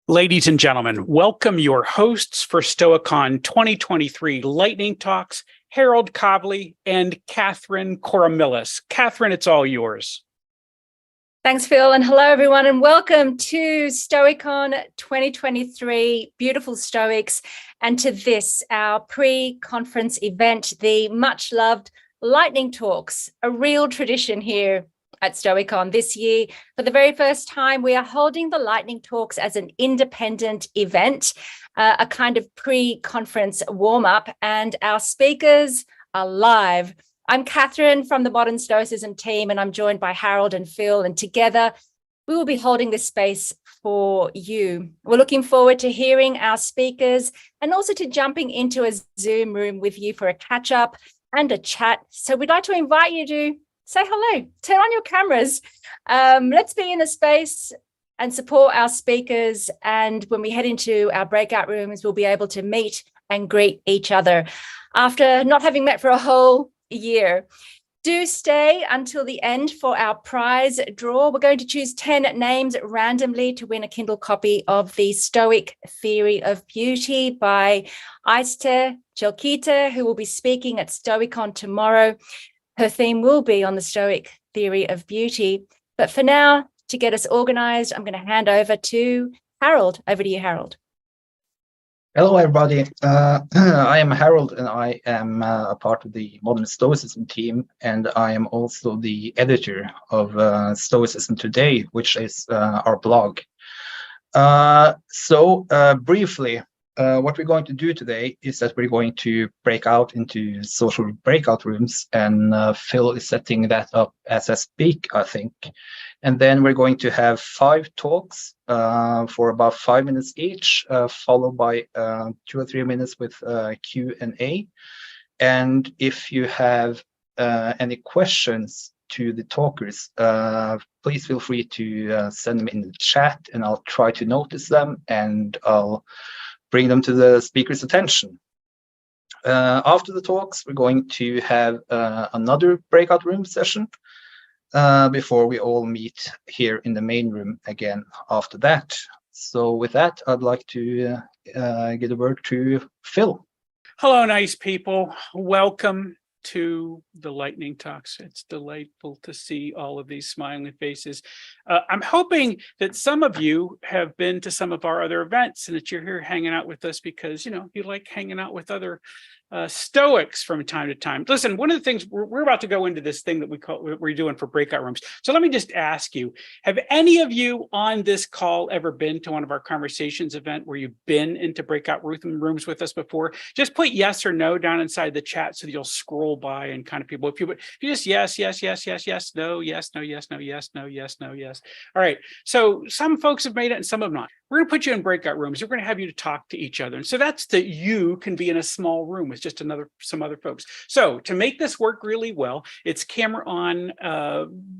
Ladies and gentlemen, welcome your hosts for Stoicon 2023 Lightning Talks, Harold Cobley and Catherine Koromillis. Catherine, it's all yours. Thanks, Phil, and hello, everyone, and welcome to Stoicon 2023, Beautiful Stoics, and to this, our pre-conference event, the much-loved Lightning Talks, a real tradition here at Stoicon this year. For the very first time, we are holding the Lightning Talks as an independent event, a kind of pre-conference warm-up, and our speakers are live. I'm Catherine from the Modern Stoicism team, and I'm joined by Harold and Phil, and together we will be holding this space for you. We're looking forward to hearing our speakers and also to jumping into a Zoom room with you for a catch-up and a chat. So we'd like to invite you to say hello, turn on your cameras. Let's be in a space and support our speakers. And when we head into our breakout rooms, we'll be able to meet and greet each other after not having met for a whole year. Do stay until the end for our prize draw. We're going to choose 10 names randomly to win a Kindle copy of The Stoic Theory of Beauty by Aiste Chelkita, who will be speaking at Stoicon tomorrow. Her theme will be on the Stoic theory of beauty. But for now, to get us organized, I'm going to hand over to Harold. Over to you, Harold. Hello, everybody. I am Harold, and I am a part of the Modern Stoicism team, and I am also the editor of Stoicism Today, which is our blog. Briefly, what we're going to do today is that we're going to break out into social breakout rooms, and Phil is setting that up as I speak, I think. And then we're going to have 5 talks for about 5 minutes each, followed by 2 or 3 minutes with Q&A. And if you have any questions to the talkers, please feel free to send them in the chat, and I'll try to notice them, and I'll bring them to the speaker's attention. After the talks, we're going to have another breakout room session before we all meet here in the main room again after that. So with that, I'd like to give the word to Phil. Hello, nice people. Welcome to the Lightning Talks. It's delightful to see all of these smiling faces. I'm hoping that some of you have been to some of our other events and that you're here hanging out with us because, you know, you like hanging out with other Stoics from time to time. Listen, one of the things we're about to go into this thing that we're doing for breakout rooms. So let me just ask you, have any of you on this call ever been to one of our conversations event where you've been into breakout rooms with us before? Just put yes or no down inside the chat so that you'll scroll by and kind of people. If you just yes, yes, yes, yes, yes, no, yes, no, yes, no, yes, no, yes, no, yes. All right. So some folks have made it and some have not. We're going to put you in breakout rooms. We're going to have you to talk to each other. And so that's that you can be in a small room with just some other folks. So to make this work really well, it's camera on,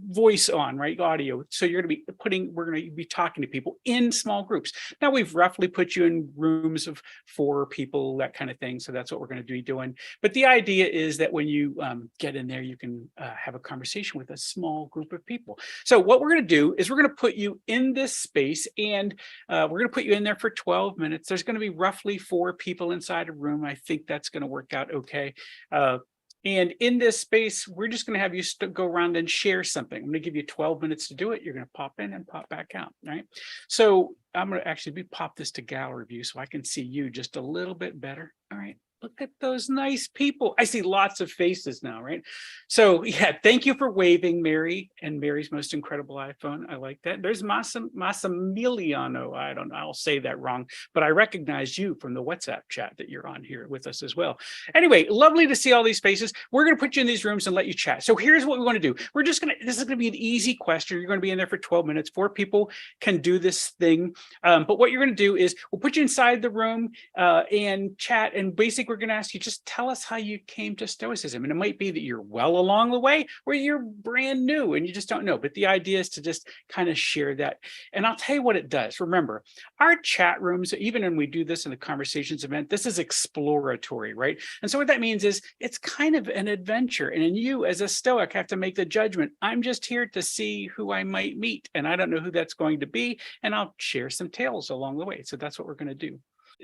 voice on, right? Audio. So we're going to be talking to people in small groups. Now we've roughly put you in rooms of 4 people, that kind of thing. So that's what we're going to be doing. But the idea is that when you get in there, you can have a conversation with a small group of people. So what we're going to do is we're going to put you in this space, and we're going to put you in there for 12 minutes. There's going to be roughly 4 people inside a room. I think that's going to work out okay. And in this space, we're just going to have you go around and share something. I'm going to give you 12 minutes to do it. You're going to pop in and pop back out, right? So I'm going to actually pop this to gallery view so I can see you just a little bit better. All right. Look at those nice people. I see lots of faces now, right? So yeah, thank you for waving, Mary, and Mary's most incredible iPhone. I like that. There's Massimiliano. I'll say that wrong, but I recognize you from the WhatsApp chat that you're on here with us as well. Anyway, lovely to see all these faces. We're going to put you in these rooms and let you chat. So here's what we want to do. This is going to be an easy question. You're going to be in there for 12 minutes. 4 people can do this thing. But what you're going to do is we'll put you inside the room and chat, and basically think we're going to ask you, just tell us how you came to Stoicism. And it might be that you're well along the way or you're brand new and you just don't know. But the idea is to just kind of share that. And I'll tell you what it does. Remember, our chat rooms, even when we do this in the conversations event, this is exploratory, right? And so what that means is it's kind of an adventure. And then you as a Stoic have to make the judgment. I'm just here to see who I might meet. And I don't know who that's going to be. And I'll share some tales along the way. So that's what we're going to do.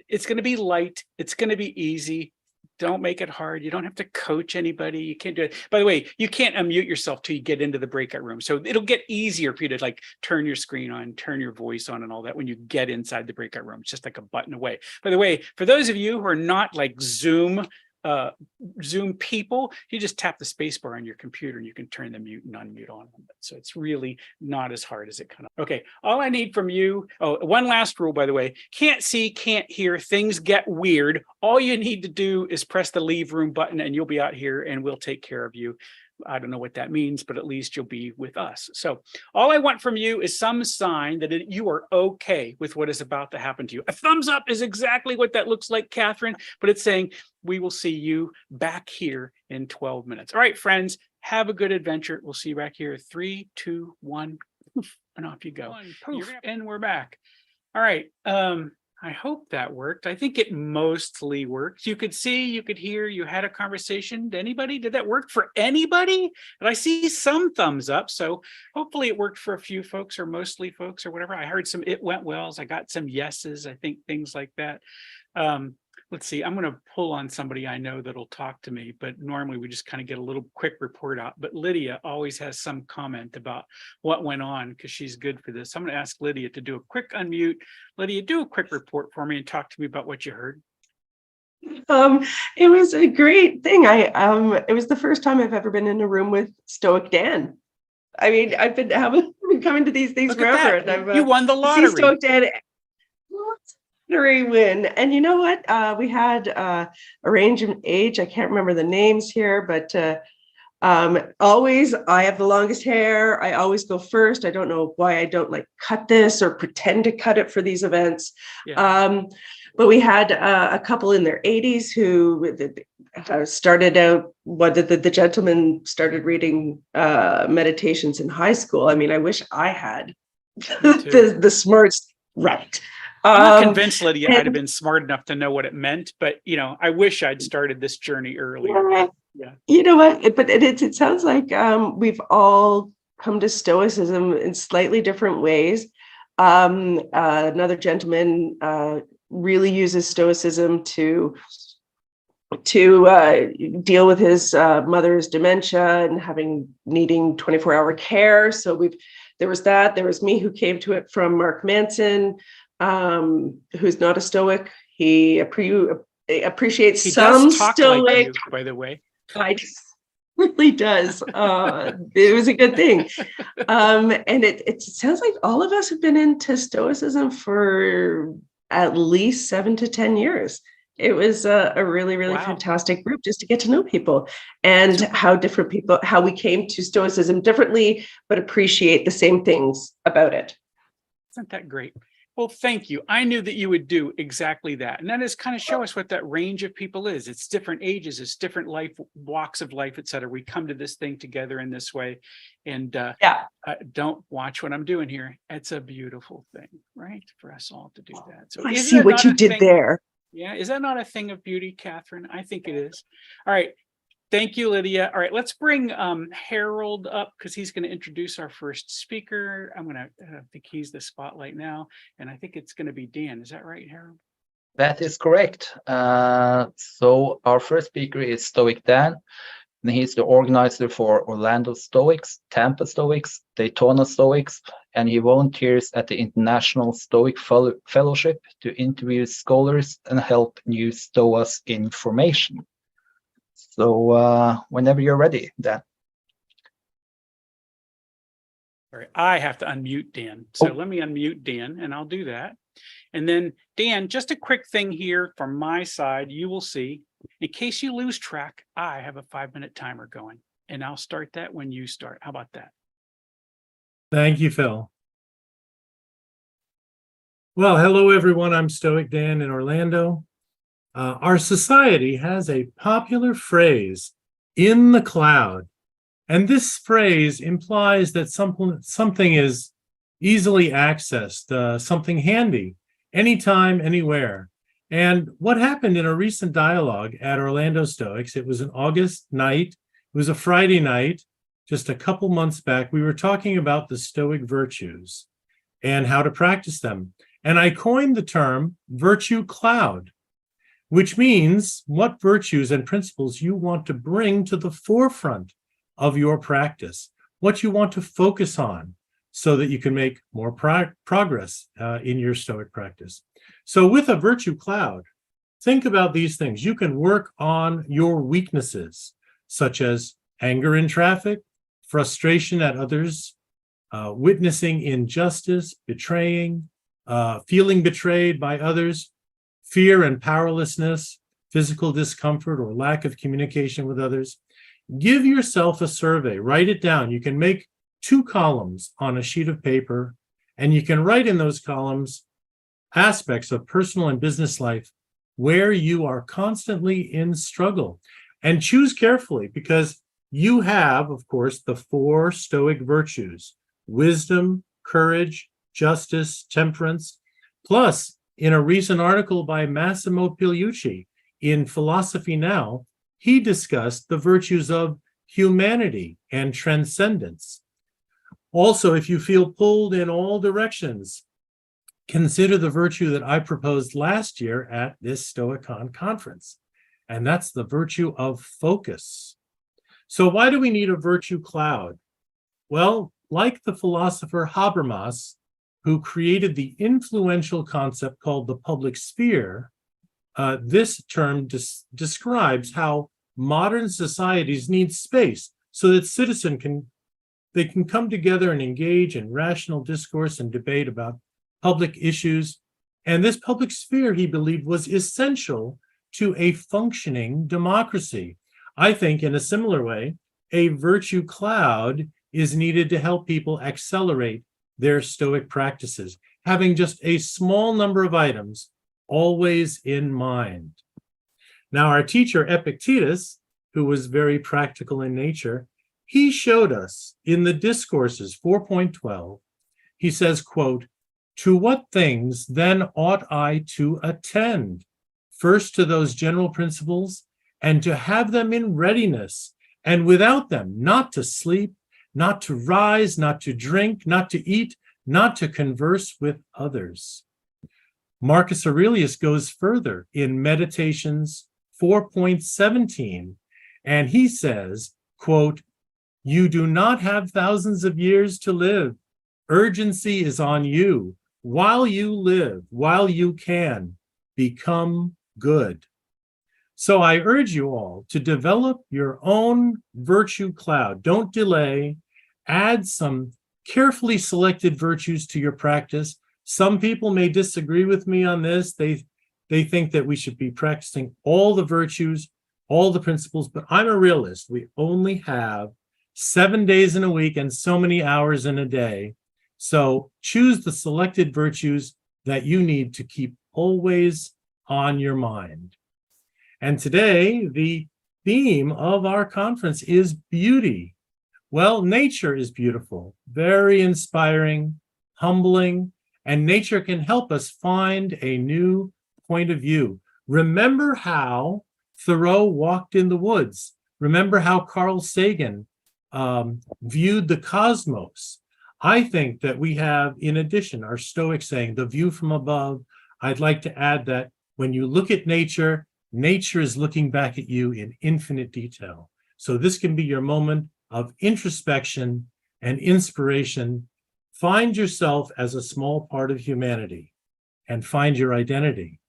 It's going to be light. It's going to be easy. Don't make it hard. You don't have to coach anybody. You can't do it. By the way, you can't unmute yourself till you get into the breakout room. So it'll get easier for you to like turn your screen on, turn your voice on and all that when you get inside the breakout room. It's just like a button away. By the way, for those of you who are not like Zoom people, you just tap the space bar on your computer and you can turn the mute and unmute on. So it's really not as hard as it kind of. Okay, all I need from you, one last rule, by the way, can't see, can't hear, things get weird. All you need to do is press the leave room button and you'll be out here and we'll take care of you. I don't know what that means, but at least you'll be with us. So all I want from you is some sign that you are okay with what is about to happen to you. A thumbs up is exactly what that looks like, Catherine, but it's saying we will see you back here in 12 minutes. All right, friends, have a good adventure. We'll see you back here. 3, 2, 1, poof, and off you go. Poof, and we're back. All right. I hope that worked. I think it mostly worked. You could see, you could hear, you had a conversation. Did that work for anybody? And I see some thumbs up. So hopefully it worked for a few folks or mostly folks or whatever. I heard some, it went wells. I got some yeses, I think things like that. Let's see, I'm going to pull on somebody I know that'll talk to me, but normally we just kind of get a little quick report out. But Lydia always has some comment about what went on because she's good for this. I'm going to ask Lydia to do a quick unmute. Lydia, do a quick report for me and talk to me about what you heard. It was a great thing. It was the first time I've ever been in a room with StoicDan. I mean, I've been coming to these things forever. And you won the lottery. StoicDan. Win. And you know what? We had a range of age. I can't remember the names here, but always I have the longest hair. I always go first. I don't know why I don't like cut this or pretend to cut it for these events. Yeah. But we had a couple in their 80s who started out, the gentleman started reading meditations in high school. I mean, I wish I had the smarts right. I'm not convinced, Lydia, I'd have been smart enough to know what it meant, but I wish I'd started this journey earlier. Yeah. You know what? But it sounds like we've all come to Stoicism in slightly different ways. Another gentleman really uses Stoicism to deal with his mother's dementia and needing 24-hour care. So there was that. There was me who came to it from Mark Manson. Who's not a Stoic. He appreciates some Stoic. Like you, by the way. I really does. It was a good thing. And it sounds like all of us have been into Stoicism for at least 7 to 10 years. It was a really, really fantastic group just to get to know people and how we came to Stoicism differently, but appreciate the same things about it. Isn't that great? Well, thank you. I knew that you would do exactly that. And that is kind of show us what that range of people is. It's different ages, it's different walks of life, et cetera. We come to this thing together in this way. And don't watch what I'm doing here. It's a beautiful thing, right? For us all to do that. So I see what you did there. Yeah. Is that not a thing of beauty, Catherine? I think it is. All right. Thank you, Lydia. All right, let's bring Harold up because he's going to introduce our first speaker. I'm going to think he's the spotlight now, and I think it's going to be Dan. Is that right, Harold? That is correct. So our first speaker is StoicDan, and he's the organizer for Orlando Stoics, Tampa Stoics, Daytona Stoics, and he volunteers at the International Stoic Fellowship to interview scholars and help new Stoas in formation. So whenever you're ready, Dan. All right, I have to unmute Dan. So let me unmute Dan, and I'll do that. And then, Dan, just a quick thing here from my side, you will see, in case you lose track, I have a 5-minute timer going, and I'll start that when you start. How about that? Thank you, Phil. Well, hello, everyone. I'm StoicDan in Orlando. Our society has a popular phrase, "in the cloud." And this phrase implies that something is easily accessed, something handy, anytime, anywhere. And what happened in a recent dialogue at Orlando Stoics, it was an August night, it was a Friday night, just a couple months back, we were talking about the Stoic virtues and how to practice them. And I coined the term virtue cloud, which means what virtues and principles you want to bring to the forefront of your practice, what you want to focus on so that you can make more progress in your Stoic practice. So with a virtue cloud, think about these things. You can work on your weaknesses, such as anger in traffic, frustration at others, witnessing injustice, betraying, feeling betrayed by others, fear and powerlessness, physical discomfort or lack of communication with others. Give yourself a survey, write it down. You can make 2 columns on a sheet of paper, and you can write in those columns aspects of personal and business life where you are constantly in struggle. And choose carefully, because you have, of course, the 4 Stoic virtues: wisdom, courage, justice, temperance. Plus, in a recent article by Massimo Pigliucci in Philosophy Now, he discussed the virtues of humanity and transcendence. Also, if you feel pulled in all directions, consider the virtue that I proposed last year at this Stoicon conference, and that's the virtue of focus. So why do we need a virtue cloud? Well, like the philosopher Habermas, who created the influential concept called the public sphere, this term describes how modern societies need space so that citizens can come together and engage in rational discourse and debate about public issues. And this public sphere, he believed, was essential to a functioning democracy. I think in a similar way, a virtue cloud is needed to help people accelerate their Stoic practices, having just a small number of items always in mind. Now, our teacher Epictetus, who was very practical in nature, he showed us in the Discourses 4.12, he says, quote, "To what things then ought I to attend? First to those general principles, and to have them in readiness, and without them not to sleep, not to rise, not to drink, not to eat, not to converse with others." Marcus Aurelius goes further in Meditations 4.17, and he says, quote, "You do not have thousands of years to live. Urgency is on you. While you live, while you can, become good." So I urge you all to develop your own virtue cloud. Don't delay. Add some carefully selected virtues to your practice. Some people may disagree with me on this. They think that we should be practicing all the virtues, all the principles, but I'm a realist. We only have 7 days in a week and so many hours in a day. So choose the selected virtues that you need to keep always on your mind. And today, the theme of our conference is beauty. Well, nature is beautiful, very inspiring, humbling, and nature can help us find a new point of view. Remember how Thoreau walked in the woods. Remember how Carl Sagan viewed the cosmos. I think that we have, in addition, our Stoic saying, the view from above. I'd like to add that when you look at nature, nature is looking back at you in infinite detail. So this can be your moment of introspection and inspiration. Find yourself as a small part of humanity and find your identity.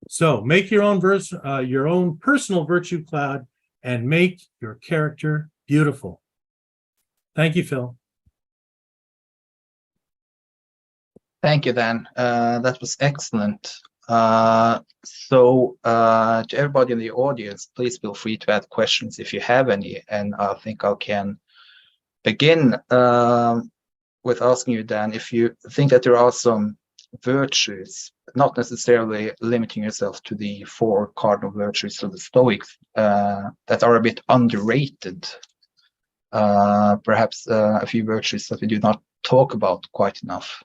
So make your own personal virtue cloud and make your character beautiful. Thank you, Phil. Thank you, Dan. That was excellent. So to everybody in the audience, please feel free to add questions if you have any. And I think I can begin with asking you, Dan, if you think that there are some virtues, not necessarily limiting yourself to the 4 cardinal virtues of the Stoics that are a bit underrated. Perhaps a few virtues that we do not talk about quite enough.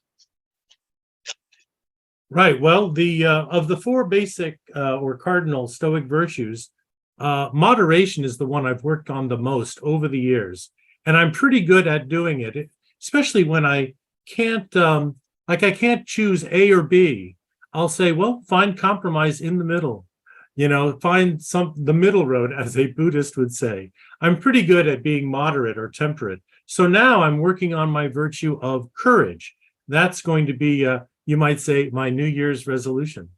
Right. Well, the of the 4 basic or cardinal Stoic virtues, moderation is the one I've worked on the most over the years, and I'm pretty good at doing it, especially when I can't, I can't choose A or B. I'll say, well, find compromise in the middle. Find the middle road, as a Buddhist would say. I'm pretty good at being moderate or temperate. So now I'm working on my virtue of courage. That's going to be, you might say, my New Year's resolution.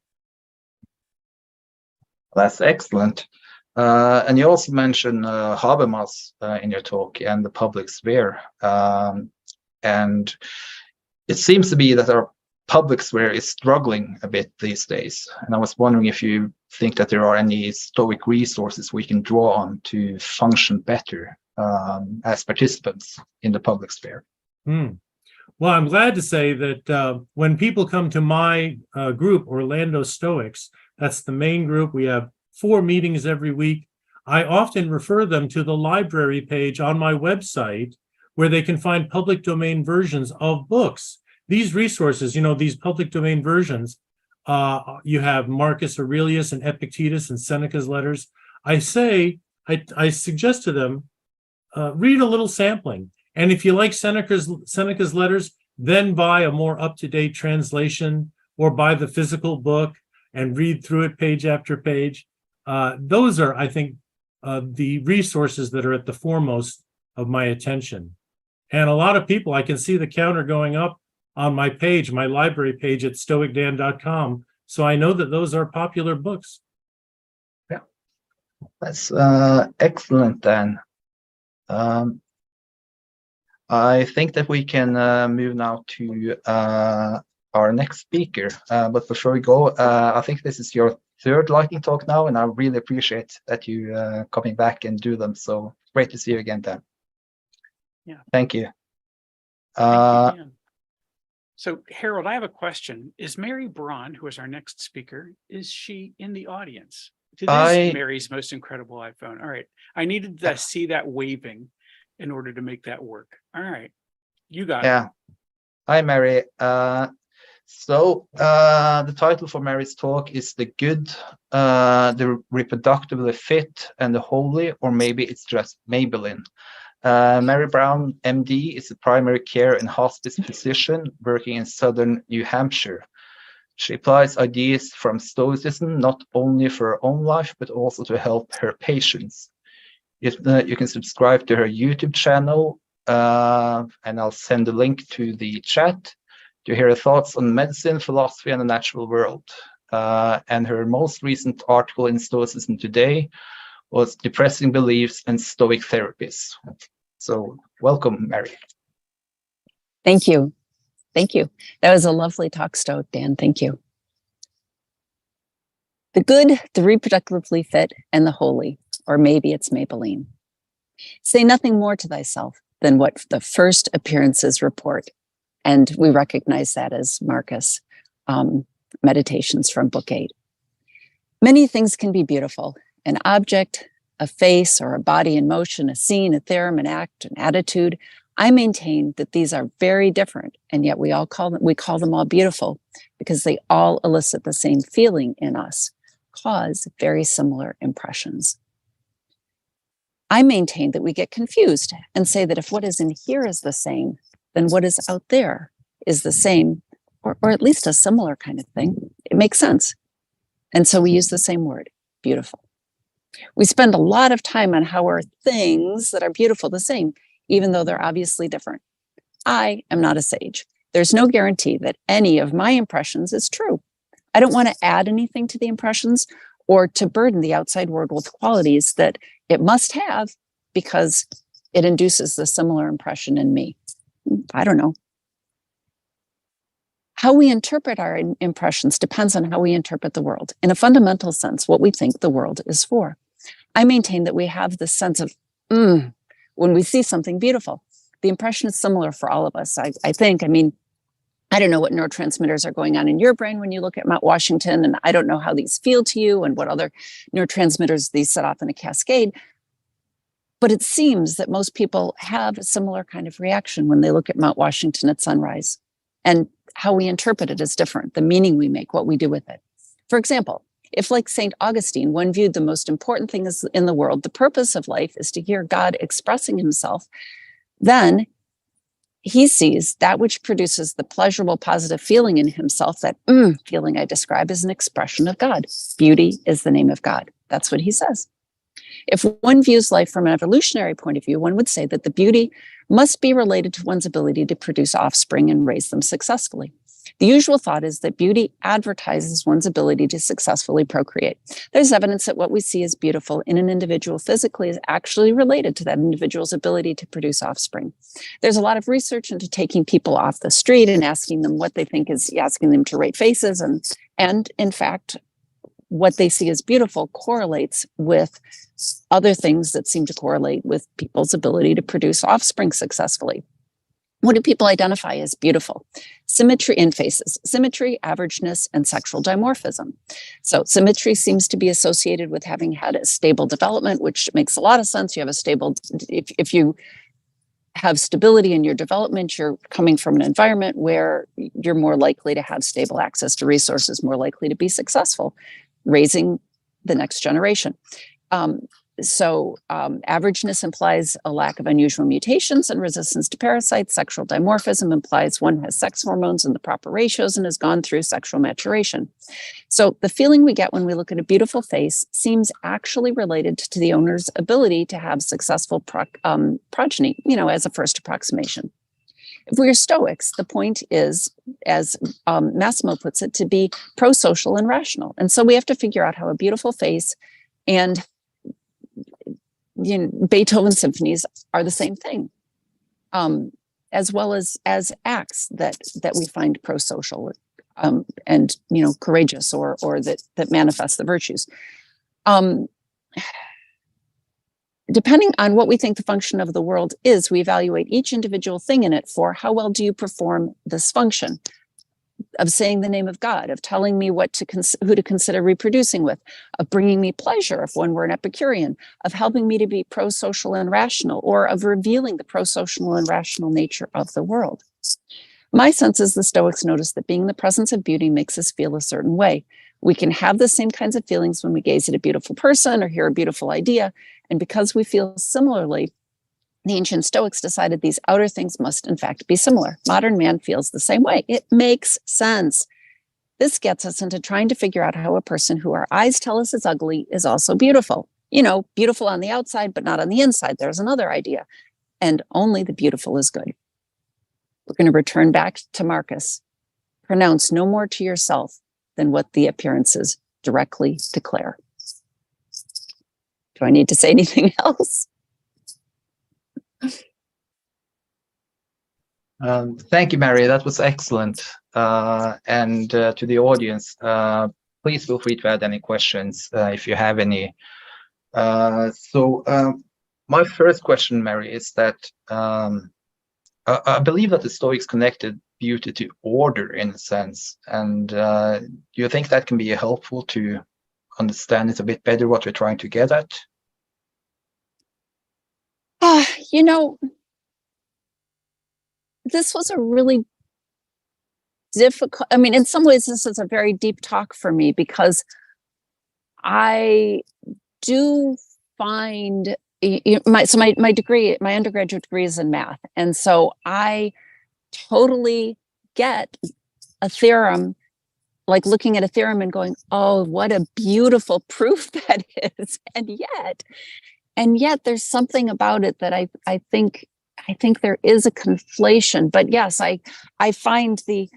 That's excellent. And you also mentioned Habermas in your talk and the public sphere. And it seems to be that our public sphere is struggling a bit these days. And I was wondering if you think that there are any Stoic resources we can draw on to function better as participants in the public sphere. Well, I'm glad to say that when people come to my group, Orlando Stoics, that's the main group. We have 4 meetings every week. I often refer them to the library page on my website where they can find public domain versions of books. These resources, these public domain versions, you have Marcus Aurelius and Epictetus and Seneca's letters. I suggest to them, read a little sampling. And if you like Seneca's letters, then buy a more up-to-date translation or buy the physical book and read through it page after page. Those are, I think, the resources that are at the foremost of my attention. And a lot of people, I can see the counter going up on my page, my library page at StoicDan.com. So I know that those are popular books. Yeah, that's excellent, Dan. I think that we can move now to our next speaker. But before we go, I think this is your 3rd lightning talk now, and I really appreciate that you coming back and do them. So great to see you again, Dan. Yeah. Thank you. Thank you, Dan. So, Harold, I have a question. Is Mary Braun, who is our next speaker, is she in the audience? This is Mary's most incredible iPhone. All right. I needed to see that waving in order to make that work. All right. You got it. Hi, Mary. So the title for Mary's talk is The Good, the Reproductively Fit, and the Holy, or maybe it's just Maybelline. Mary Braun, MD, is a primary care and hospice physician working in southern New Hampshire. She applies ideas from Stoicism not only for her own life, but also to help her patients. You can subscribe to her YouTube channel, and I'll send a link to the chat to hear her thoughts on medicine, philosophy, and the natural world. And her most recent article in Stoicism Today was Depressing Beliefs and Stoic Therapies. So welcome, Mary. Thank you. Thank you. That was a lovely talk, StoicDan. Thank you. The good, the reproductively fit, and the holy, or maybe it's Maybelline. Say nothing more to thyself than what the first appearances report. And we recognize that as Marcus, Meditations from Book 8. Many things can be beautiful. An object, a face, or a body in motion, a scene, a theorem, an act, an attitude. I maintain that these are very different, and yet we call them all beautiful because they all elicit the same feeling in us, cause very similar impressions. I maintain that we get confused and say that if what is in here is the same, then what is out there is the same, or at least a similar kind of thing. It makes sense. And so we use the same word, beautiful. We spend a lot of time on how are things that are beautiful the same, even though they're obviously different. I am not a sage. There's no guarantee that any of my impressions is true. I don't want to add anything to the impressions or to burden the outside world with qualities that it must have because it induces the similar impression in me. I don't know. How we interpret our impressions depends on how we interpret the world. In a fundamental sense, what we think the world is for. I maintain that we have this sense of, when we see something beautiful. The impression is similar for all of us, I think. I I don't know what neurotransmitters are going on in your brain when you look at Mount Washington, and I don't know how these feel to you and what other neurotransmitters these set off in a cascade. But it seems that most people have a similar kind of reaction when they look at Mount Washington at sunrise. And how we interpret it is different, the meaning we make, what we do with it. For example, if, like St. Augustine, one viewed the most important thing in the world, the purpose of life is to hear God expressing himself, then he sees that which produces the pleasurable, positive feeling in himself, that feeling I describe, as an expression of God. Beauty is the name of God. That's what he says. If one views life from an evolutionary point of view, one would say that the beauty must be related to one's ability to produce offspring and raise them successfully. The usual thought is that beauty advertises one's ability to successfully procreate. There's evidence that what we see as beautiful in an individual physically is actually related to that individual's ability to produce offspring. There's a lot of research into taking people off the street and asking them what they think is, asking them to rate faces. And in fact, what they see as beautiful correlates with other things that seem to correlate with people's ability to produce offspring successfully. What do people identify as beautiful? Symmetry in faces, symmetry, averageness, and sexual dimorphism. So symmetry seems to be associated with having had a stable development, which makes a lot of sense. You have a stable, if you have stability in your development, you're coming from an environment where you're more likely to have stable access to resources, more likely to be successful, raising the next generation. Averageness implies a lack of unusual mutations and resistance to parasites. Sexual dimorphism implies one has sex hormones in the proper ratios and has gone through sexual maturation. So the feeling we get when we look at a beautiful face seems actually related to the owner's ability to have successful progeny, as a first approximation. If we're Stoics, the point is, as Massimo puts it, to be pro-social and rational. And so we have to figure out how a beautiful face and Beethoven's symphonies are the same thing, as well as acts that we find pro-social and courageous or that manifest the virtues. Depending on what we think the function of the world is, we evaluate each individual thing in it for how well do you perform this function of saying the name of God, of telling me who to consider reproducing with, of bringing me pleasure if one were an Epicurean, of helping me to be pro-social and rational, or of revealing the pro-social and rational nature of the world. My sense is the Stoics notice that being in the presence of beauty makes us feel a certain way. We can have the same kinds of feelings when we gaze at a beautiful person or hear a beautiful idea, and because we feel similarly, the ancient Stoics decided these outer things must in fact be similar. Modern man feels the same way. It makes sense. This gets us into trying to figure out how a person who our eyes tell us is ugly is also beautiful. Beautiful on the outside, but not on the inside. There's another idea. And only the beautiful is good. We're going to return back to Marcus. Pronounce no more to yourself than what the appearances directly declare. Do I need to say anything else? Thank you, Mary. That was excellent. And to the audience, please feel free to add any questions if you have any. My first question, Mary, is that I believe that the Stoics connected beauty to order in a sense. And do you think that can be helpful to understand it a bit better, what we're trying to get at? This was a really difficult, in some ways, this is a very deep talk for me because I do find my undergraduate degree is in math. And so I totally get a theorem, like looking at a theorem and going, oh, what a beautiful proof that is. And yet there's something about it that I think there is a conflation. But yes, I find the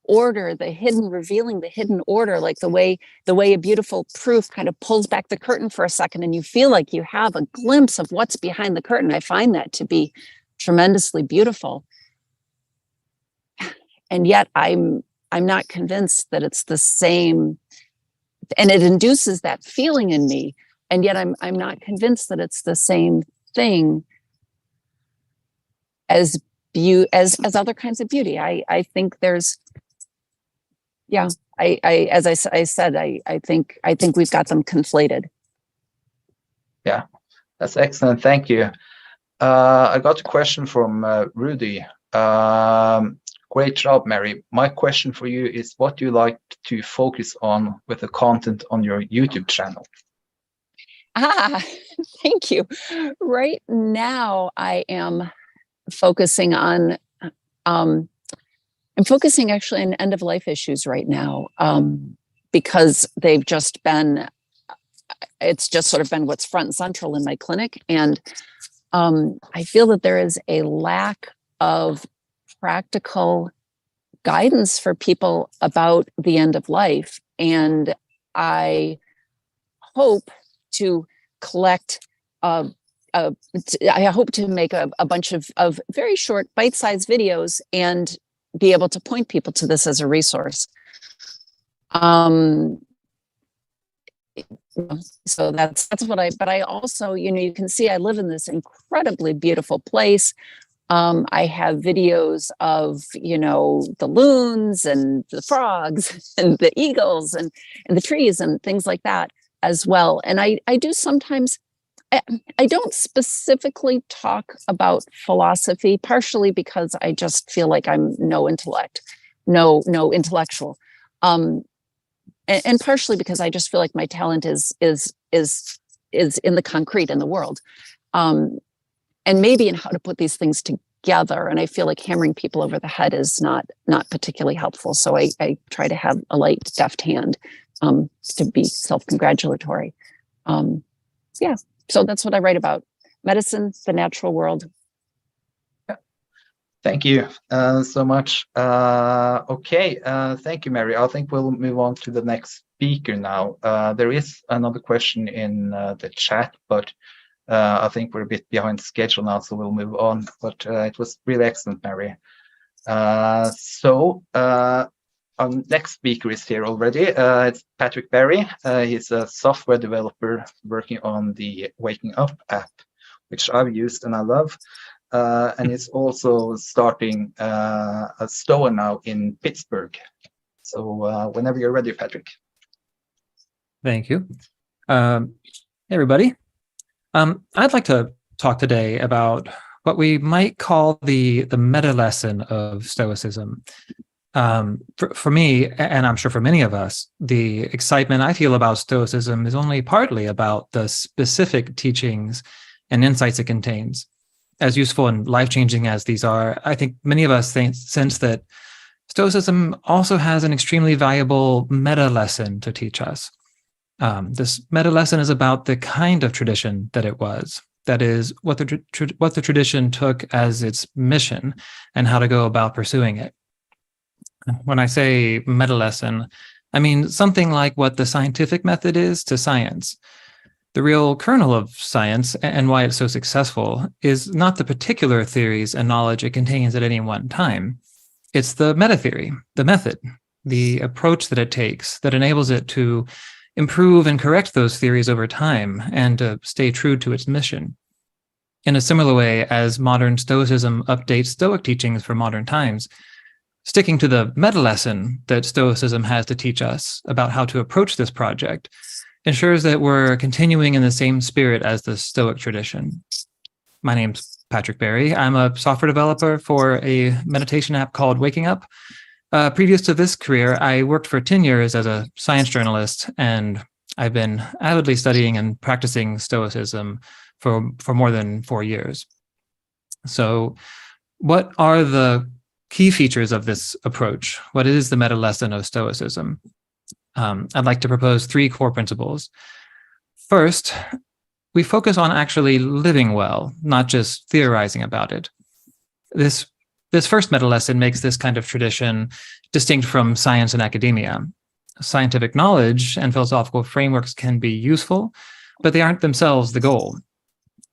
order, revealing the hidden order, like the way a beautiful proof kind of pulls back the curtain for a second and you feel like you have a glimpse of what's behind the curtain. I find that to be tremendously beautiful. And yet I'm not convinced that it's the same, and it induces that feeling in me. And yet I'm not convinced that it's the same thing as as other kinds of beauty. I think there's, yeah, as I said, I think we've got them conflated. Yeah, that's excellent. Thank you. I got a question from Rudy. Great job, Mary. My question for you is, what do you like to focus on with the content on your YouTube channel? Thank you. Right now, I am focusing on, I'm focusing actually on end of life issues right now, because they've just been, it's just sort of been what's front and central in my clinic. And I feel that there is a lack of practical guidance for people about the end of life. And I hope to collect, I hope to make a bunch of very short bite-sized videos and be able to point people to this as a resource. So that's what but I also, you can see I live in this incredibly beautiful place. I have videos of, the loons and the frogs and the eagles and the trees and things like that as well. And I do sometimes, I don't specifically talk about philosophy, partially because I just feel like I'm no intellectual. And partially because I just feel like my talent is in the concrete, in the world, and maybe in how to put these things together. And I feel like hammering people over the head is not particularly helpful. So I try to have a light, deft hand, to be self-congratulatory. Yeah, so that's what I write about: medicine, the natural world. Thank you so much. Okay, thank you, Mary. I think we'll move on to the next speaker now. There is another question in the chat, but I think we're a bit behind schedule now, so we'll move on. But it was really excellent, Mary. So our next speaker is here already. It's Patrick Berry. He's a software developer working on the Waking Up app, which I've used and I love. And it's also starting a store now in Pittsburgh. So whenever you're ready, Patrick. Thank you. Hey, everybody. I'd like to talk today about what we might call the meta lesson of Stoicism. For me, and I'm sure for many of us, the excitement I feel about Stoicism is only partly about the specific teachings and insights it contains. As useful and life-changing as these are, I think many of us sense that Stoicism also has an extremely valuable meta lesson to teach us. This meta lesson is about the kind of tradition that it was. That is, what the tradition took as its mission and how to go about pursuing it. When I say meta lesson, I mean something like what the scientific method is to science. The real kernel of science and why it's so successful is not the particular theories and knowledge it contains at any one time. It's the meta theory, the method, the approach that it takes that enables it to improve and correct those theories over time and to stay true to its mission. In a similar way as modern Stoicism updates Stoic teachings for modern times, sticking to the meta lesson that Stoicism has to teach us about how to approach this project ensures that we're continuing in the same spirit as the Stoic tradition. My name's Patrick Berry. I'm a software developer for a meditation app called Waking Up. Previous to this career, I worked for 10 years as a science journalist, and I've been avidly studying and practicing Stoicism for more than 4 years. So what are the key features of this approach? What is the meta lesson of Stoicism? I'd like to propose 3 core principles. First, we focus on actually living well, not just theorizing about it. This first meta lesson makes this kind of tradition distinct from science and academia. Scientific knowledge and philosophical frameworks can be useful, but they aren't themselves the goal.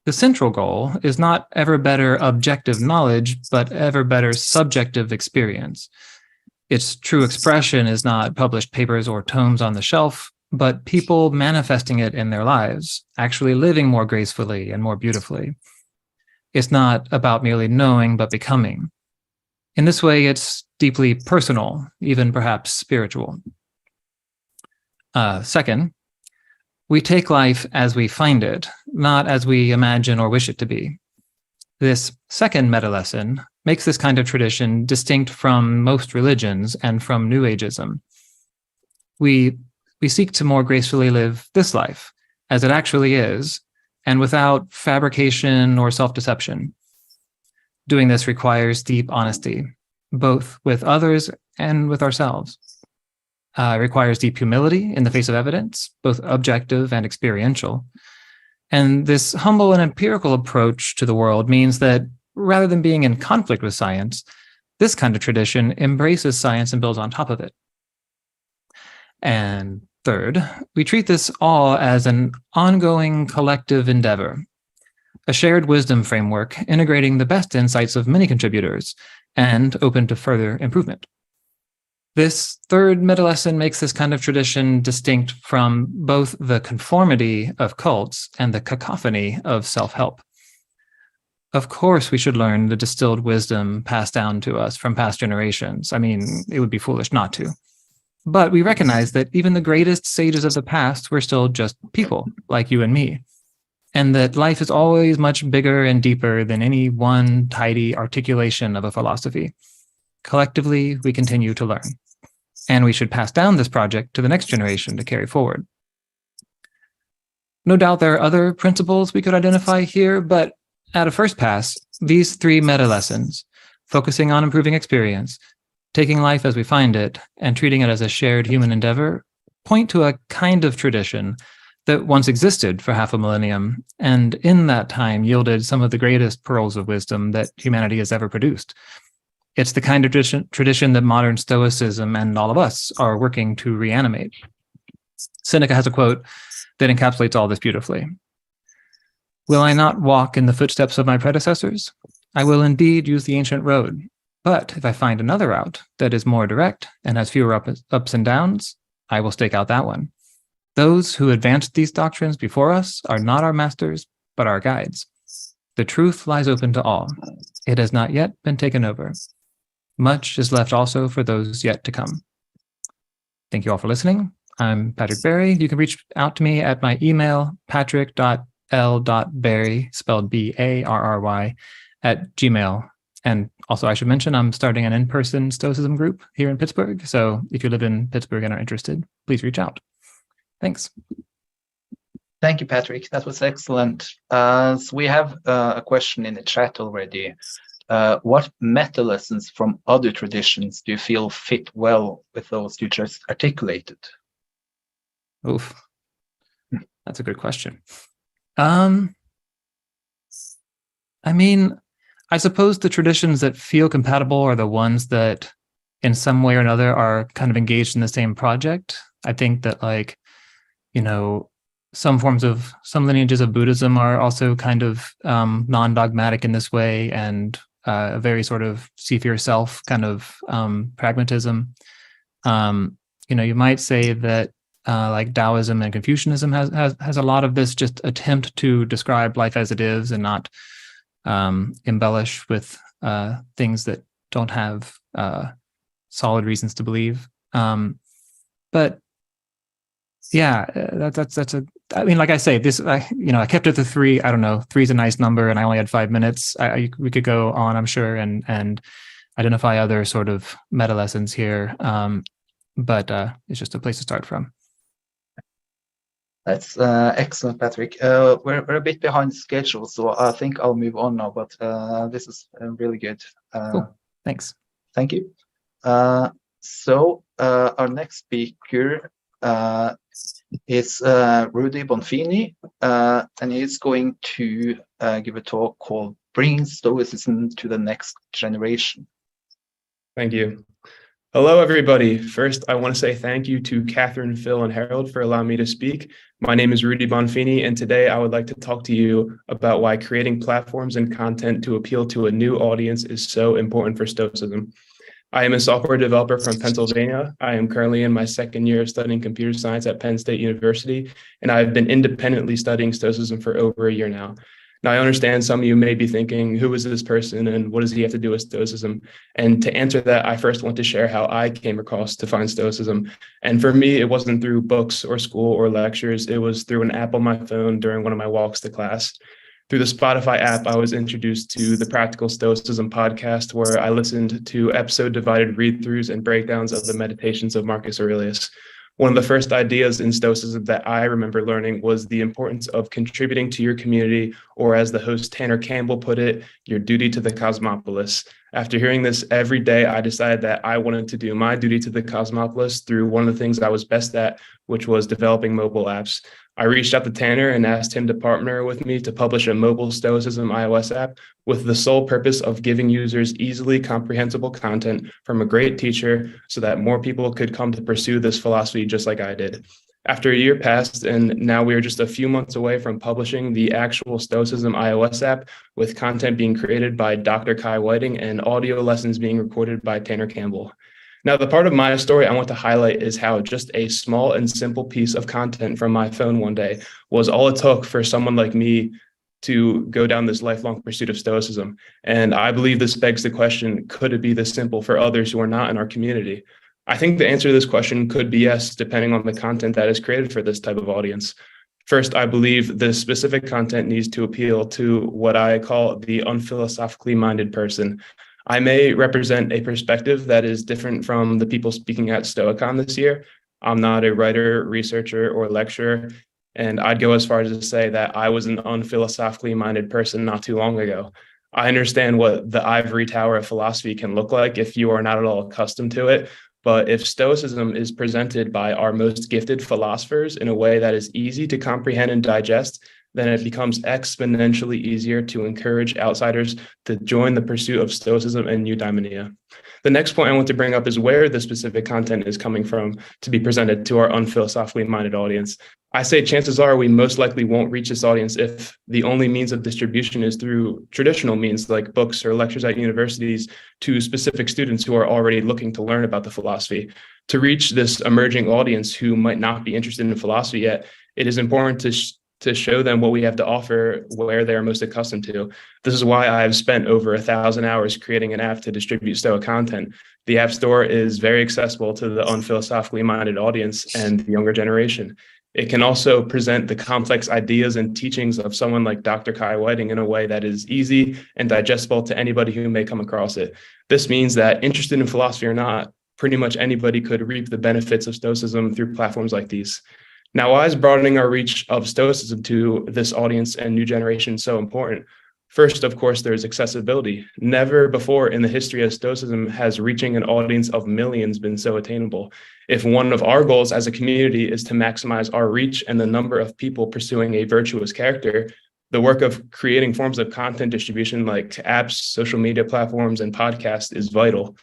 The central goal is not ever better objective knowledge, but ever better subjective experience. Its true expression is not published papers or tomes on the shelf, but people manifesting it in their lives, actually living more gracefully and more beautifully. It's not about merely knowing, but becoming. In this way, it's deeply personal, even perhaps spiritual. Second, we take life as we find it, not as we imagine or wish it to be. This second meta lesson makes this kind of tradition distinct from most religions and from New Ageism. We seek to more gracefully live this life as it actually is, and without fabrication or self-deception. Doing this requires deep honesty, both with others and with ourselves. It requires deep humility in the face of evidence, both objective and experiential. And this humble and empirical approach to the world means that rather than being in conflict with science, this kind of tradition embraces science and builds on top of it. And third, we treat this all as an ongoing collective endeavor, a shared wisdom framework integrating the best insights of many contributors and open to further improvement. This third meta lesson makes this kind of tradition distinct from both the conformity of cults and the cacophony of self-help. Of course, we should learn the distilled wisdom passed down to us from past generations. I mean, it would be foolish not to. But we recognize that even the greatest sages of the past were still just people like you and me, and that life is always much bigger and deeper than any one tidy articulation of a philosophy. Collectively, we continue to learn, and we should pass down this project to the next generation to carry forward. No doubt there are other principles we could identify here, but at a first pass, these three meta lessons, focusing on improving experience, taking life as we find it, and treating it as a shared human endeavor, point to a kind of tradition that once existed for half a millennium, and in that time yielded some of the greatest pearls of wisdom that humanity has ever produced. It's the kind of tradition that modern Stoicism and all of us are working to reanimate. Seneca has a quote that encapsulates all this beautifully. "Will I not walk in the footsteps of my predecessors? I will indeed use the ancient road. But if I find another route that is more direct and has fewer ups and downs, I will stake out that one. Those who advanced these doctrines before us are not our masters, but our guides. The truth lies open to all. It has not yet been taken over. Much is left also for those yet to come." Thank you all for listening. I'm Patrick Barry. You can reach out to me at my email, patrick.l.barry, spelled Barry, @gmail.com. And also, I should mention, I'm starting an in-person Stoicism group here in Pittsburgh. So if you live in Pittsburgh and are interested, please reach out. Thanks. Thank you, Patrick. That was excellent. So we have a question in the chat already. What meta lessons from other traditions do you feel fit well with those you just articulated? Oof, that's a good question. I mean, I suppose the traditions that feel compatible are the ones that in some way or another are kind of engaged in the same project. I think that, like, you know, some lineages of Buddhism are also kind of non-dogmatic in this way, and a very sort of see for yourself kind of pragmatism. You might say that like Taoism and Confucianism has a lot of this just attempt to describe life as it is and not embellish with things that don't have solid reasons to believe. But yeah, I mean, like I say, this, I kept it to 3. I don't know, 3 is a nice number, and I only had 5 minutes. We could go on, I'm sure, and identify other sort of meta lessons here. But it's just a place to start from. That's excellent, Patrick. We're a bit behind schedule, so I think I'll move on now, but this is really good. Cool. Thanks. Thank you. So our next speaker is Rudy Bonfini, and he's going to give a talk called Bringing Stoicism to the Next Generation. Thank you. Hello, everybody. First, I want to say thank you to Catherine, Phil, and Harold for allowing me to speak. My name is Rudy Bonfini, and today I would like to talk to you about why creating platforms and content to appeal to a new audience is so important for Stoicism. I am a software developer from Pennsylvania. I am currently in my second year of studying computer science at Penn State University, and I've been independently studying Stoicism for over a year now. Now, I understand some of you may be thinking, who is this person and what does he have to do with Stoicism? And to answer that, I first want to share how I came across to find Stoicism. And for me, it wasn't through books or school or lectures. It was through an app on my phone during one of my walks to class. Through the Spotify app, I was introduced to the Practical Stoicism podcast, where I listened to episode-divided read-throughs and breakdowns of the Meditations of Marcus Aurelius. One of the first ideas in Stoicism that I remember learning was the importance of contributing to your community, or as the host Tanner Campbell put it, your duty to the cosmopolis. After hearing this every day, I decided that I wanted to do my duty to the cosmopolis through one of the things I was best at, which was developing mobile apps. I reached out to Tanner and asked him to partner with me to publish a mobile Stoicism iOS app with the sole purpose of giving users easily comprehensible content from a great teacher so that more people could come to pursue this philosophy just like I did. After a year passed, and now we are just a few months away from publishing the actual Stoicism iOS app, with content being created by Dr. Kai Whiting and audio lessons being recorded by Tanner Campbell. Now, the part of my story I want to highlight is how just a small and simple piece of content from my phone one day was all it took for someone like me to go down this lifelong pursuit of Stoicism. And I believe this begs the question, could it be this simple for others who are not in our community? I think the answer to this question could be yes, depending on the content that is created for this type of audience. First, I believe the specific content needs to appeal to what I call the unphilosophically minded person. I may represent a perspective that is different from the people speaking at Stoicon this year. I'm not a writer, researcher, or lecturer, and I'd go as far as to say that I was an unphilosophically minded person not too long ago. I understand what the ivory tower of philosophy can look like if you are not at all accustomed to it, but if Stoicism is presented by our most gifted philosophers in a way that is easy to comprehend and digest, then it becomes exponentially easier to encourage outsiders to join the pursuit of Stoicism and eudaimonia. The next point I want to bring up is where the specific content is coming from to be presented to our unphilosophically minded audience. I say chances are we most likely won't reach this audience if the only means of distribution is through traditional means like books or lectures at universities to specific students who are already looking to learn about the philosophy. To reach this emerging audience who might not be interested in philosophy yet, it is important to show them what we have to offer where they're most accustomed to. This is why I've spent over 1,000 hours creating an app to distribute Stoic content. The App Store is very accessible to the unphilosophically minded audience and the younger generation. It can also present the complex ideas and teachings of someone like Dr. Kai Whiting in a way that is easy and digestible to anybody who may come across it. This means that, interested in philosophy or not, pretty much anybody could reap the benefits of Stoicism through platforms like these. Now, why is broadening our reach of Stoicism to this audience and new generation so important? First, of course, there's accessibility. Never before in the history of Stoicism has reaching an audience of millions been so attainable. If one of our goals as a community is to maximize our reach and the number of people pursuing a virtuous character, the work of creating forms of content distribution like apps, social media platforms, and podcasts is vital.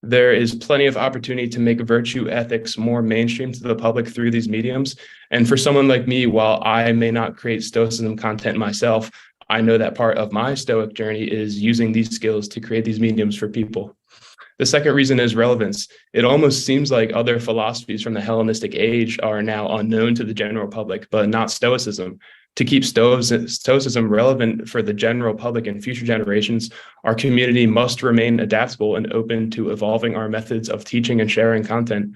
There is plenty of opportunity to make virtue ethics more mainstream to the public through these mediums. And for someone like me, while I may not create Stoicism content myself, I know that part of my Stoic journey is using these skills to create these mediums for people. The second reason is relevance. It almost seems like other philosophies from the Hellenistic age are now unknown to the general public, but not Stoicism. To keep Stoicism relevant for the general public and future generations, our community must remain adaptable and open to evolving our methods of teaching and sharing content.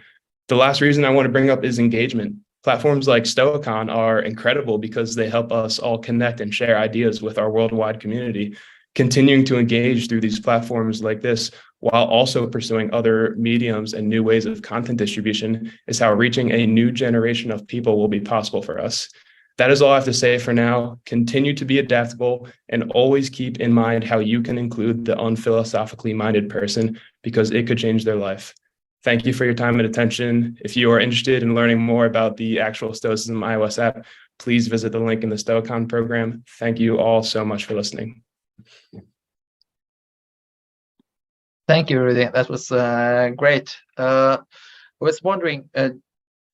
The last reason I want to bring up is engagement. Platforms like Stoicon are incredible because they help us all connect and share ideas with our worldwide community. Continuing to engage through these platforms like this, while also pursuing other mediums and new ways of content distribution, is how reaching a new generation of people will be possible for us. That is all I have to say for now. Continue to be adaptable and always keep in mind how you can include the unphilosophically minded person, because it could change their life. Thank you for your time and attention. If you are interested in learning more about the actual Stoicism iOS app, please visit the link in the Stoicon program. Thank you all so much for listening. Thank you, Rudy. That was great. I was wondering,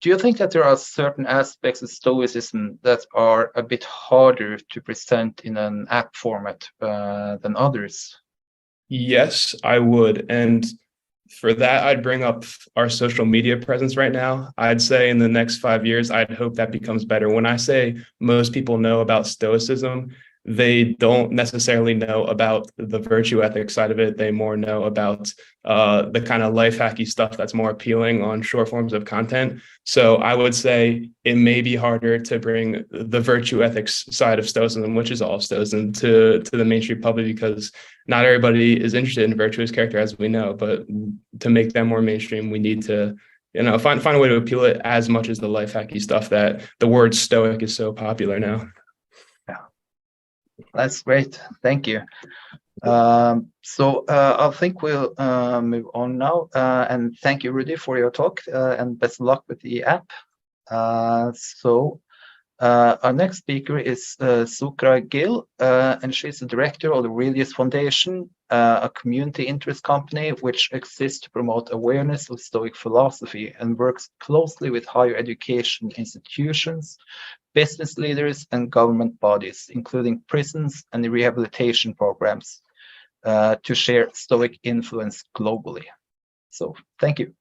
do you think that there are certain aspects of Stoicism that are a bit harder to present in an app format than others? Yes, I would. And for that, I'd bring up our social media presence right now. I'd say in the next 5 years, I'd hope that becomes better. When I say most people know about Stoicism, they don't necessarily know about the virtue ethics side of it. They more know about the kind of life hacky stuff that's more appealing on short forms of content. So I would say it may be harder to bring the virtue ethics side of Stoicism, which is all of Stoicism, to the mainstream public, because not everybody is interested in virtuous character, as we know. But to make them more mainstream, we need to find a way to appeal it as much as the life hacky stuff that the word Stoic is so popular now. That's great. Thank you. So I think we'll move on now. And thank you, Rudy, for your talk, and best of luck with the app. So our next speaker is Sukhraj Gill, and she's the director of the Religious Foundation, a community interest company which exists to promote awareness of Stoic philosophy and works closely with higher education institutions, business leaders, and government bodies, including prisons and rehabilitation programs, to share Stoic influence globally. So thank you.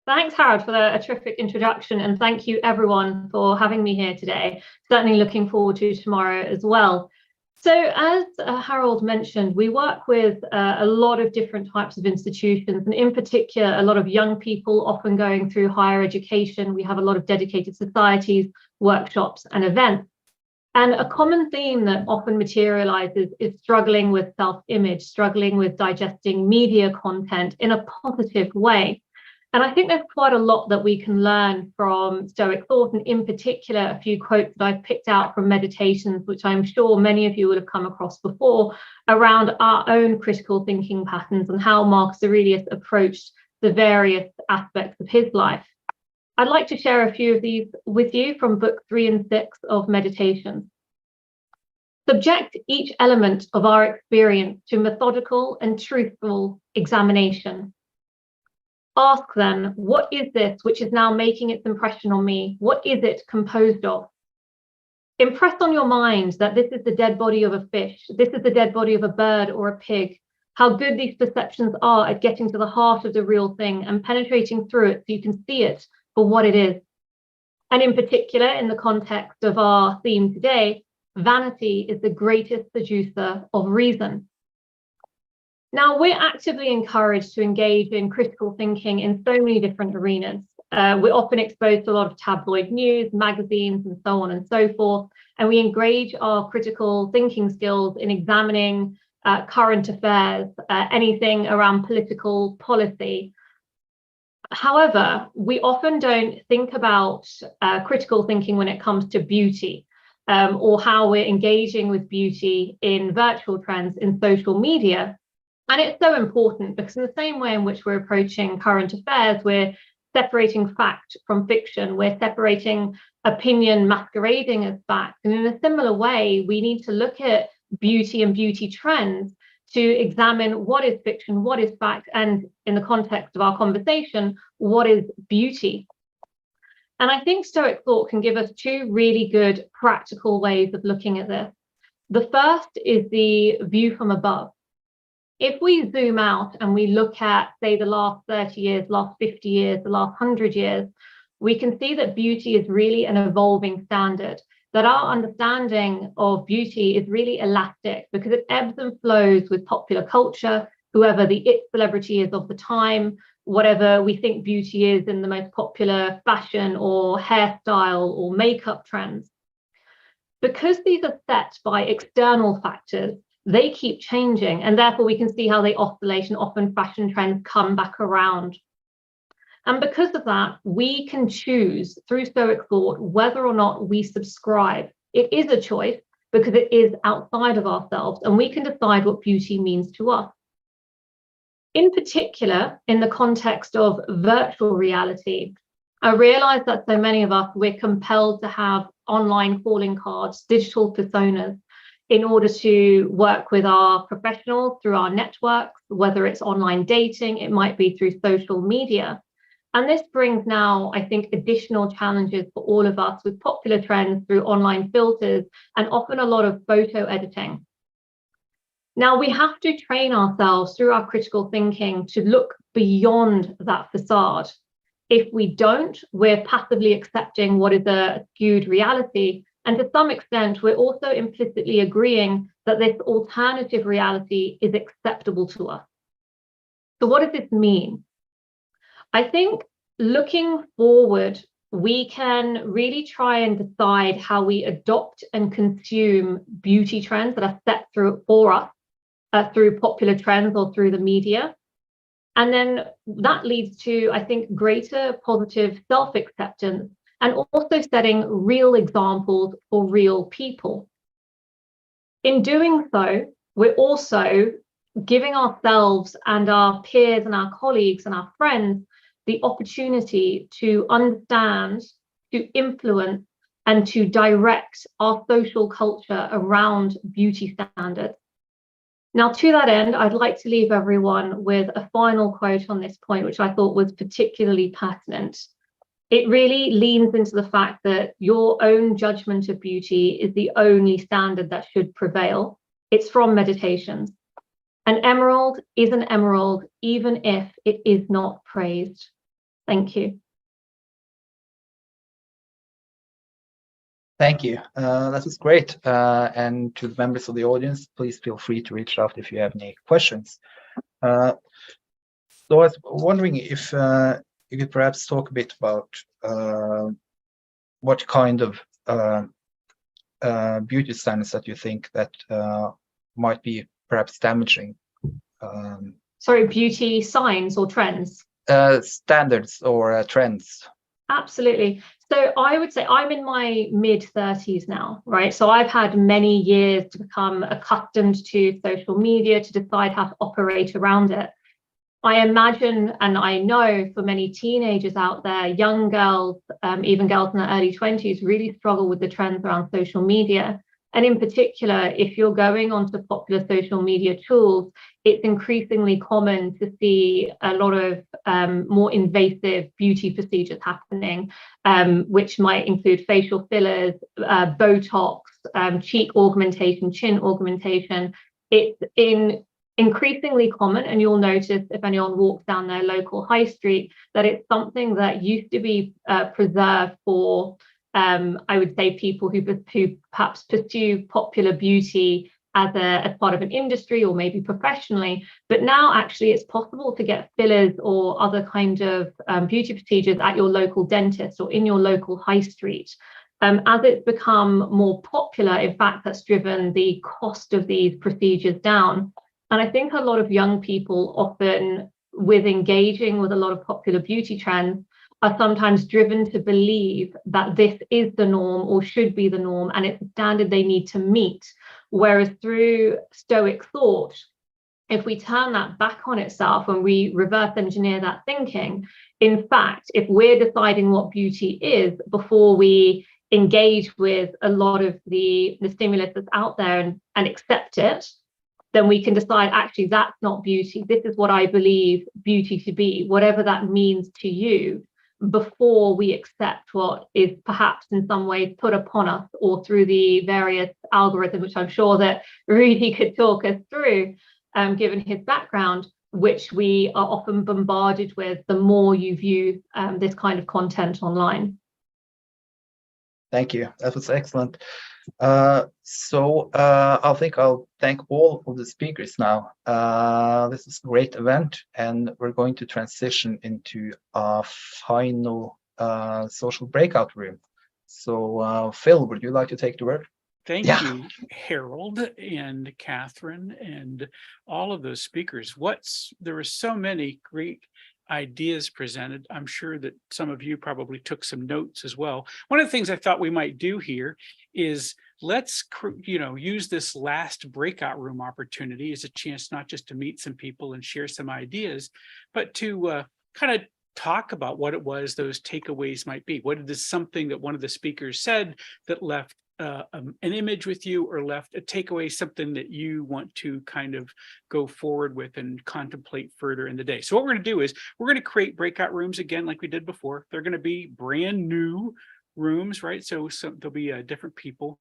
Thanks, Harold, for a terrific introduction, and thank you everyone for having me here today. Certainly looking forward to tomorrow as well. So as Harold mentioned, we work with a lot of different types of institutions, and in particular, a lot of young people often going through higher education. We have a lot of dedicated societies, workshops, and events. And a common theme that often materializes is struggling with self-image, struggling with digesting media content in a positive way. And I think there's quite a lot that we can learn from Stoic thought, and in particular, a few quotes that I've picked out from meditations, which I'm sure many of you would have come across before, around our own critical thinking patterns and how Marcus Aurelius approached the various aspects of his life. I'd like to share a few of these with you from book 3 and 6 of Meditations. Subject each element of our experience to methodical and truthful examination. Ask then, what is this which is now making its impression on me? What is it composed of? Impress on your mind that this is the dead body of a fish, this is the dead body of a bird or a pig. How good these perceptions are at getting to the heart of the real thing and penetrating through it so you can see it for what it is. And in particular, in the context of our theme today, vanity is the greatest seducer of reason. Now, we're actively encouraged to engage in critical thinking in so many different arenas. We're often exposed to a lot of tabloid news, magazines, and so on and so forth. And we engage our critical thinking skills in examining current affairs, anything around political policy. However, we often don't think about critical thinking when it comes to beauty, or how we're engaging with beauty in virtual trends in social media. And it's so important because in the same way in which we're approaching current affairs, we're separating fact from fiction, we're separating opinion masquerading as fact. And in a similar way, we need to look at beauty and beauty trends to examine what is fiction, what is fact, and in the context of our conversation, what is beauty. And I think Stoic thought can give us two really good practical ways of looking at this. The first is the view from above. If we zoom out and we look at, say, the last 30 years, last 50 years, the last 100 years, we can see that beauty is really an evolving standard, that our understanding of beauty is really elastic because it ebbs and flows with popular culture, whoever the it celebrity is of the time, whatever we think beauty is in the most popular fashion or hairstyle or makeup trends. Because these are set by external factors, they keep changing, and therefore we can see how they oscillate, and often fashion trends come back around. And because of that, we can choose through Stoic thought whether or not we subscribe. It is a choice because it is outside of ourselves, and we can decide what beauty means to us. In particular, in the context of virtual reality, I realize that so many of us, we're compelled to have online calling cards, digital personas, in order to work with our professionals through our networks, whether it's online dating, it might be through social media. And this brings now, I think, additional challenges for all of us with popular trends through online filters and often a lot of photo editing. Now, we have to train ourselves through our critical thinking to look beyond that facade. If we don't, we're passively accepting what is a skewed reality And to some extent, we're also implicitly agreeing that this alternative reality is acceptable to us. So what does this mean? I think looking forward, we can really try and decide how we adopt and consume beauty trends that are set through for us through popular trends or through the media. And then that leads to, I think, greater positive self-acceptance and also setting real examples for real people. In doing so, we're also giving ourselves and our peers and our colleagues and our friends the opportunity to understand, to influence, and to direct our social culture around beauty standards. Now, to that end, I'd like to leave everyone with a final quote on this point, which I thought was particularly pertinent. It really leans into the fact that your own judgment of beauty is the only standard that should prevail. It's from Meditations. An emerald is an emerald, even if it is not praised. Thank you. Thank you. That was great. And to the members of the audience, please feel free to reach out if you have any questions. So I was wondering if you could perhaps talk a bit about what kind of beauty standards that you think that might be perhaps damaging. Sorry, beauty signs or trends? Standards or trends. Absolutely. So I would say I'm in my mid-30s now, right? So I've had many years to become accustomed to social media, to decide how to operate around it. I imagine, and I know for many teenagers out there, young girls, even girls in their early 20s, really struggle with the trends around social media. And in particular, if you're going onto popular social media tools, it's increasingly common to see a lot of more invasive beauty procedures happening, which might include facial fillers, Botox, cheek augmentation, chin augmentation. It's increasingly common, and you'll notice if anyone walks down their local high street, that it's something that used to be preserved for I would say people who perhaps pursue popular beauty as part of an industry or maybe professionally, but now actually it's possible to get fillers or other kind of beauty procedures at your local dentist or in your local high street. As it's become more popular, in fact, that's driven the cost of these procedures down. And I think a lot of young people, often with engaging with a lot of popular beauty trends, are sometimes driven to believe that this is the norm or should be the norm, and it's a standard they need to meet. Whereas through Stoic thought, if we turn that back on itself and we reverse engineer that thinking, in fact, if we're deciding what beauty is before we engage with a lot of the stimulus that's out there and accept it, then we can decide, actually, that's not beauty. This is what I believe beauty to be, whatever that means to you, before we accept what is perhaps in some ways put upon us or through the various algorithms, which I'm sure that Rudy could talk us through, given his background, which we are often bombarded with the more you view this kind of content online. Thank you. That was excellent. So I think I'll thank all of the speakers now. This is a great event, and we're going to transition into our final social breakout room. So Phil, would you like to take the word? Thank you, Harold and Catherine and all of those speakers. There were so many great ideas presented. I'm sure that some of you probably took some notes as well. One of the things I thought we might do here is let's use this last breakout room opportunity as a chance not just to meet some people and share some ideas, but to kind of talk about what it was those takeaways might be. What is something that one of the speakers said that left an image with you, or left a takeaway, something that you want to kind of go forward with and contemplate further in the day. So what we're going to do is we're going to create breakout rooms again like we did before. They're going to be brand new rooms, right? So there'll be different people,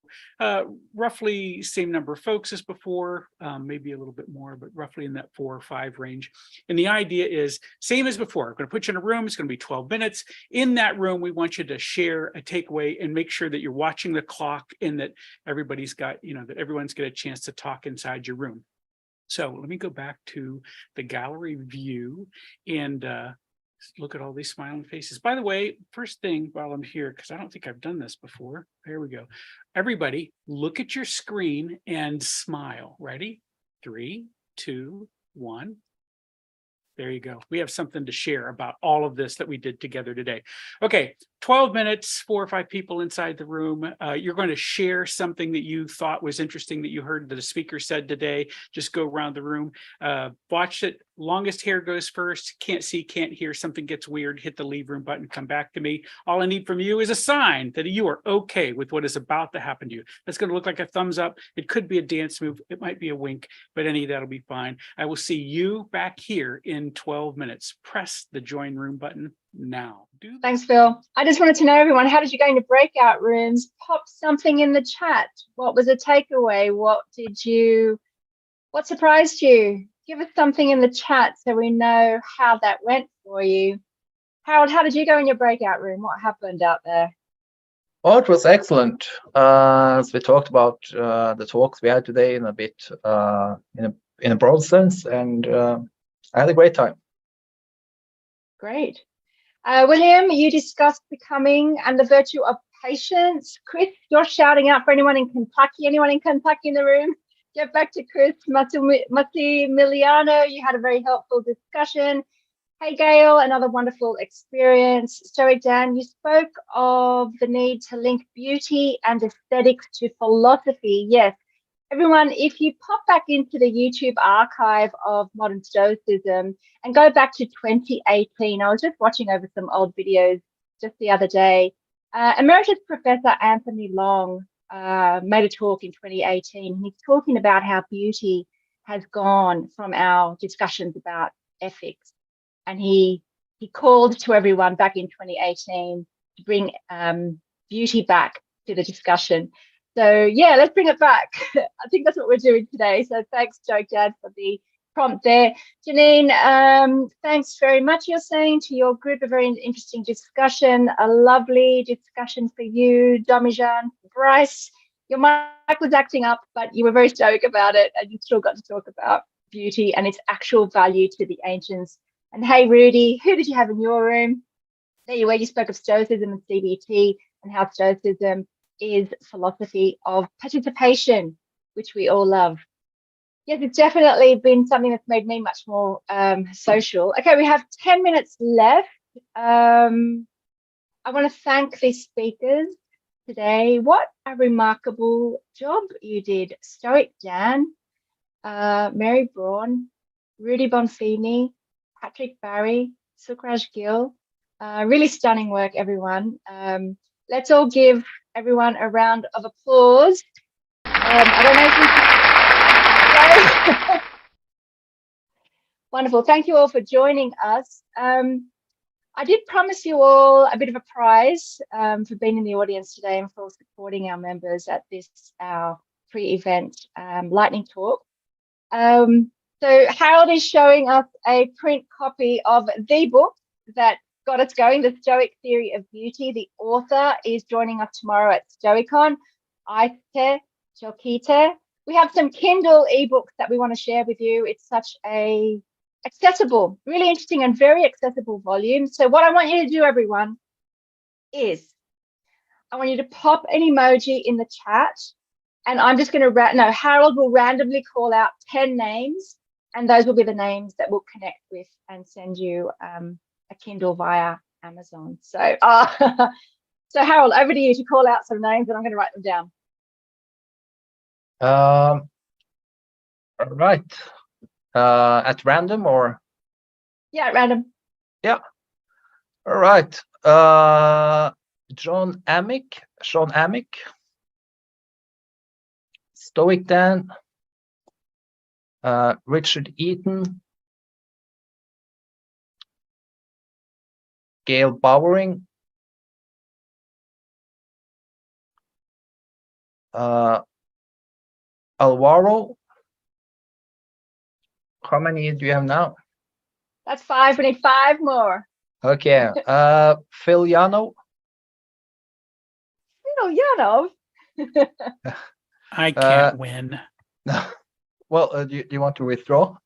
roughly same number of folks as before, maybe a little bit more, but roughly in that 4 or 5 range. And the idea is same as before. I'm going to put you in a room. It's going to be 12 minutes. In that room, we want you to share a takeaway and make sure that you're watching the clock and that everybody's got, that everyone's got a chance to talk inside your room. So let me go back to the gallery view and look at all these smiling faces. By the way, first thing while I'm here, because I don't think I've done this before. There we go. Everybody, look at your screen and smile. Ready? 3, 2, 1. There you go. We have something to share about all of this that we did together today. Okay, 12 minutes, 4 or 5 people inside the room. You're going to share something that you thought was interesting that you heard that a speaker said today. Just go around the room, watch it. Longest hair goes first. Can't see, can't hear, something gets weird, hit the leave room button, come back to me. All I need from you is a sign that you are okay with what is about to happen to you. That's going to look like a thumbs up. It could be a dance move. It might be a wink, but any of that'll be fine. I will see you back here in 12 minutes. Press the join room button now. Thanks, Phil. I just wanted to know, everyone, how did you go into breakout rooms? Pop something in the chat. What was a takeaway? What surprised you? Give us something in the chat so we know how that went for you. Harold, how did you go in your breakout room? What happened out there? Oh, it was excellent. As we talked about the talks we had today in a bit in a broad sense, and I had a great time. Great. William, you discussed becoming and the virtue of patience. Chris, you're shouting out for anyone in Kentucky. Anyone in Kentucky in the room? Get back to Chris. Massimiliano, you had a very helpful discussion. Hey, Gail, another wonderful experience. StoicDan, you spoke of the need to link beauty and aesthetics to philosophy. Yes. Everyone, if you pop back into the YouTube archive of Modern Stoicism and go back to 2018, I was just watching over some old videos just the other day. Emeritus Professor Anthony Long made a talk in 2018. He's talking about how beauty has gone from our discussions about ethics. And he called to everyone back in 2018 to bring beauty back to the discussion. So yeah, let's bring it back. I think that's what we're doing today. So thanks, StoicDan, for the prompt there. Janine, thanks very much. You're saying to your group, a very interesting discussion, a lovely discussion for you, Domijan. Bryce, your mic was acting up, but you were very stoic about it, and you still got to talk about beauty and its actual value to the ancients. And hey, Rudy, who did you have in your room? There you were. You spoke of Stoicism and CBT and how Stoicism is philosophy of participation, which we all love. Yes, it's definitely been something that's made me much more social. Okay, we have 10 minutes left. I want to thank these speakers today. What a remarkable job you did. StoicDan, Mary Braun, Rudy Bonfini, Patrick Barry, Sukhraj Gill. Really stunning work, everyone. Let's all give everyone a round of applause. I don't know if we can... Wonderful. Thank you all for joining us. I did promise you all a bit of a prize for being in the audience today and for supporting our members at this, our pre-event lightning talk. So Harold is showing us a print copy of the book that got us going, The Stoic Theory of Beauty. The author is joining us tomorrow at Stoicon, Aite Chokite. We have some Kindle ebooks that we want to share with you. It's such a accessible, really interesting and very accessible volume. So what I want you to do, everyone, is I want you to pop an emoji in the chat, and I'm just going to, Harold will randomly call out 10 names, and those will be the names that we'll connect with and send you a Kindle via Amazon. So, so Harold, over to you to call out some names, and I'm going to write them down. All right. At random or? Yeah, at random. Yeah. All right. Sean Amick, StoicDan, Richard Eaton, Gail Bowering, Alvaro. How many do you have now? That's 5. We need 5 more. Okay. Phil Yano. Yanov. I can't win. Well, do you want to withdraw?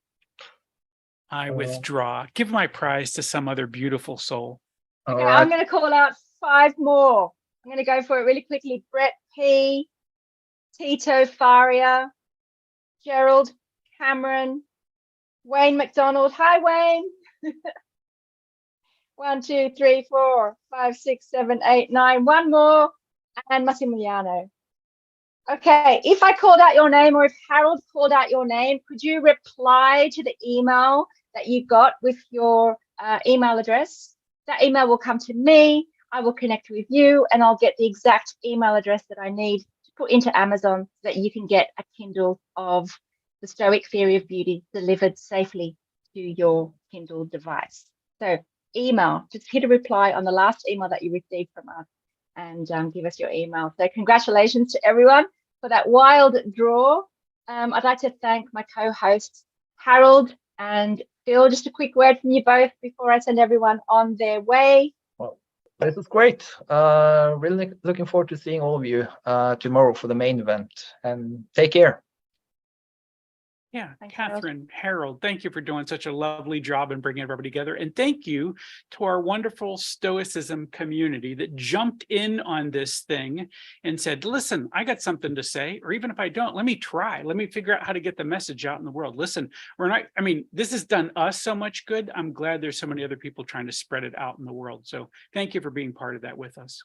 I withdraw. Give my prize to some other beautiful soul. All Okay, right. I'm going to call out 5 more. I'm going to go for it really quickly. Brett P, Tito Faria, Gerald Cameron, Wayne McDonald. Hi, Wayne. 1, 2, 3, 4, 5, 6, 7, 8, 9. One more. And Massimiliano. Okay, if I called out your name or if Harold called out your name, could you reply to the email that you got with your email address? That email will come to me. I will connect with you and I'll get the exact email address that I need to put into Amazon so that you can get a Kindle of the Stoic Theory of Beauty delivered safely to your Kindle device. So email, just hit a reply on the last email that you received from us and give us your email. So congratulations to everyone for that wild draw. I'd like to thank my co-hosts, Harold and Phil. Just a quick word from you both before I send everyone on their way. Well, this is great. Really looking forward to seeing all of you tomorrow for the main event. And take care. Yeah, Thanks, Harold. Catherine, Harold, thank you for doing such a lovely job in bringing everybody together. And thank you to our wonderful Stoicism community that jumped in on this thing and said, listen, I got something to say, or even if I don't, let me try. Let me figure out how to get the message out in the world. Listen, this has done us so much good. I'm glad there's so many other people trying to spread it out in the world. So thank you for being part of that with us.